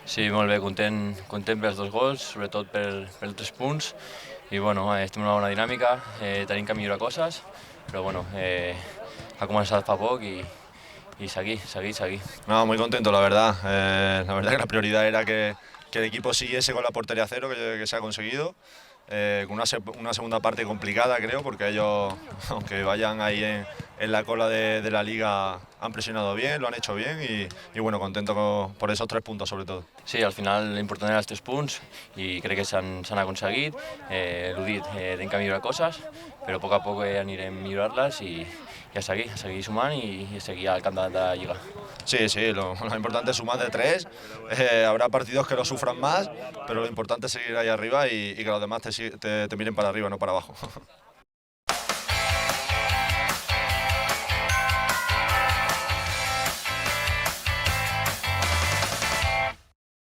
Sí, molt bé, content pels 2 gols, sobretot per 3 punts. I bueno, estem en una bona dinàmica, tenim que millorar coses, però bueno, ha començat fa poc i seguir. No, muy contento, la verdad. La verdad que la prioridad era que el equipo siguiese con la portería cero, que se ha conseguido. Con una segunda parte complicada, creo, porque ellos, aunque vayan ahí en la cola de la liga, han presionado bien, lo han hecho bien y bueno, contento por esos 3 puntos sobre todo. Sí, al final l'important eren els 3 punts i crec que s'han aconseguit. L'ho dit, tenim que millorar coses, però a poc anirem millorant-les i a seguir sumant i a seguir al camp de la Lliga. Sí, sí, lo importante es sumar de 3. Habrá partidos que lo sufran más, pero lo importante es seguir ahí arriba y que los demás te miren para arriba, no para abajo.